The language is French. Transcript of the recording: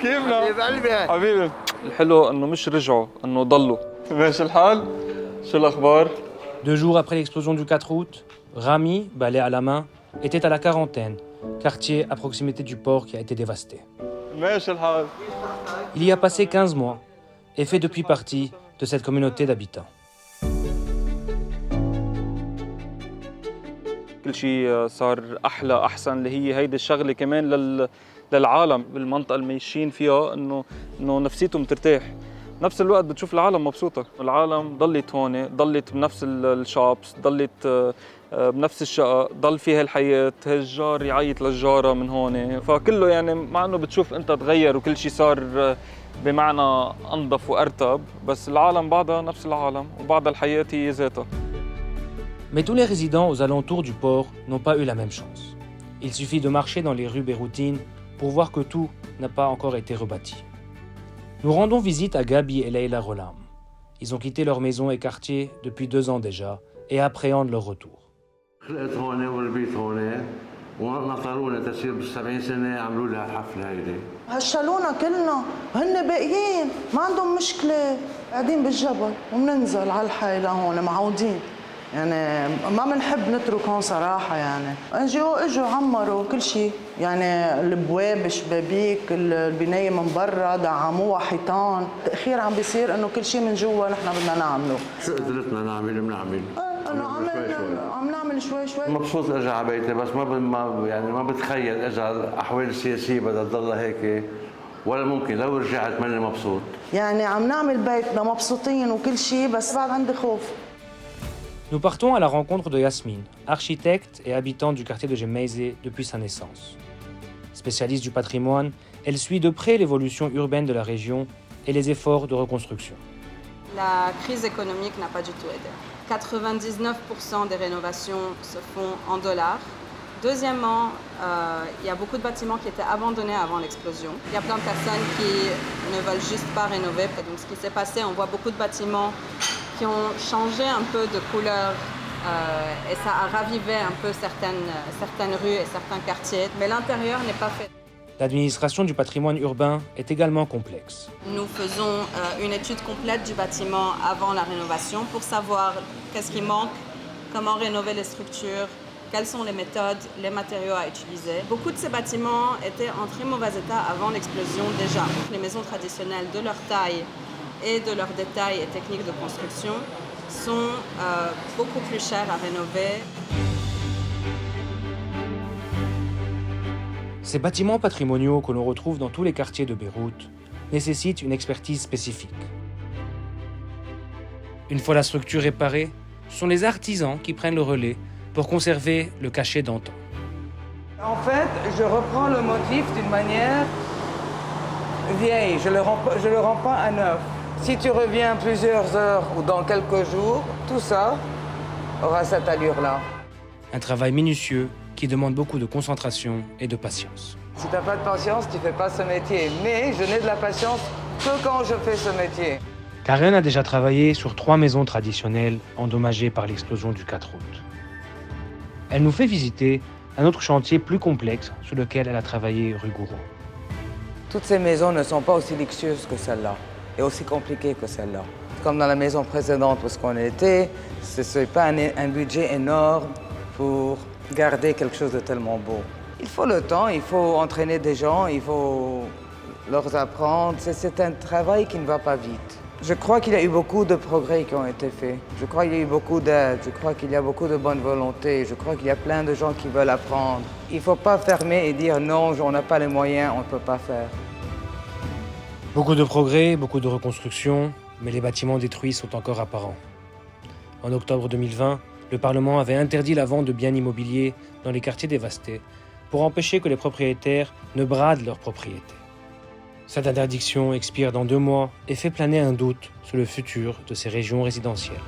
كيفنا؟ حبيب قلبي. حبيبي الحلو انه مش رجعوا انه ضلوا ماشي الحال؟ شو الاخبار؟ 2 jours après l'explosion du 4 août, Rami, balai à la main, était à la quarantaine, quartier à proximité du port qui a été dévasté. ماشي الحال. Il y a passé 15 mois et fait depuis partie de cette communauté d'habitants. كل شيء صار احلى احسن اللي هي هيدي الشغله كمان للعالم بالمنطقه اللي ماشيين فيها انه نفسيتهم ترتاح. نفس الوقت بتشوف العالم مبسوطه، العالم ضلت هون، ضلت بنفس الشوبس، ضلت بنفس الشقق، ضل فيها الحياه، هالجار يعيط للجاره من هون، فكله يعني مع انه بتشوف انت تغير وكل شيء صار بمعنى انظف وارتب، بس العالم بعدها نفس العالم وبعدها الحياه هي ذاتها. Mais tous les résidents aux alentours du port n'ont pas eu la même chance. Il suffit de marcher dans les rues beyroutines pour voir que tout n'a pas encore été rebâti. Nous rendons visite à Gabi et Leila Rolam. Ils ont quitté leur maison et quartier depuis 2 ans déjà et appréhendent leur retour. خلقت هون والبيت هون ونطرونا تسير بال70 سنه عملوا لها حفله هيدي. هشلونا كلنا، هن باقيين ما عندهم مشكله، قاعدين بالجبل وبننزل على الحي لهون معودين. يعني ما بنحب نترك هون صراحه، يعني اجوا عمروا كل شيء، يعني البواب شبابيك البنايه من برا دعموها حيطان، تاخير عم بيصير انه كل شيء من جوا نحن بدنا نعمله. شو قدرتنا نعمل بنعمل. انه عم نعمل شوي مبسوط ارجع على بيتي، بس ما بتخيل ارجع الاحوال السياسيه بدها تضلها هيك، ولا ممكن لو رجعت ماني مبسوط. يعني عم نعمل بيتنا مبسوطين وكل شيء، بس بعد عندي خوف. Nous partons à la rencontre de Yasmine, architecte et habitante du quartier de Gemaizé depuis sa naissance. Spécialiste du patrimoine, elle suit de près l'évolution urbaine de la région et les efforts de reconstruction. La crise économique n'a pas du tout aidé. 99% des rénovations se font en dollars. Deuxièmement, il y a beaucoup de bâtiments qui étaient abandonnés avant l'explosion. Il y a plein de personnes qui ne veulent juste pas rénover. Donc ce qui s'est passé, on voit beaucoup de bâtiments qui ont changé un peu de couleur et ça a ravivé un peu certaines rues et certains quartiers. Mais l'intérieur n'est pas fait. L'administration du patrimoine urbain est également complexe. Nous faisons une étude complète du bâtiment avant la rénovation pour savoir qu'est-ce qui manque, comment rénover les structures, quelles sont les méthodes, les matériaux à utiliser. Beaucoup de ces bâtiments étaient en très mauvais état avant l'explosion déjà. Les maisons traditionnelles de leur taille et de leurs détails et techniques de construction sont beaucoup plus chères à rénover. Ces bâtiments patrimoniaux que l'on retrouve dans tous les quartiers de Beyrouth nécessitent une expertise spécifique. Une fois la structure réparée, ce sont les artisans qui prennent le relais pour conserver le cachet d'antan. En fait, je reprends le motif d'une manière vieille, je le rends pas à neuf. Si tu reviens plusieurs heures ou dans quelques jours, tout ça aura cette allure-là. Un travail minutieux qui demande beaucoup de concentration et de patience. Si tu n'as pas de patience, tu ne fais pas ce métier. Mais je n'ai de la patience que quand je fais ce métier. Karen a déjà travaillé sur 3 maisons traditionnelles endommagées par l'explosion du 4 août. Elle nous fait visiter un autre chantier plus complexe sur lequel elle a travaillé rue Gouraud. Toutes ces maisons ne sont pas aussi luxueuses que celle-là et aussi compliquées que celle-là. Comme dans la maison précédente où on était, ce n'est pas un budget énorme pour garder quelque chose de tellement beau. Il faut le temps, il faut entraîner des gens, il faut leur apprendre. C'est un travail qui ne va pas vite. Je crois qu'il y a eu beaucoup de progrès qui ont été faits. Je crois qu'il y a eu beaucoup d'aide, je crois qu'il y a beaucoup de bonne volonté, je crois qu'il y a plein de gens qui veulent apprendre. Il ne faut pas fermer et dire non, on n'a pas les moyens, on ne peut pas faire. Beaucoup de progrès, beaucoup de reconstruction, mais les bâtiments détruits sont encore apparents. En octobre 2020, le Parlement avait interdit la vente de biens immobiliers dans les quartiers dévastés pour empêcher que les propriétaires ne bradent leurs propriétés. Cette interdiction expire dans 2 mois et fait planer un doute sur le futur de ces régions résidentielles.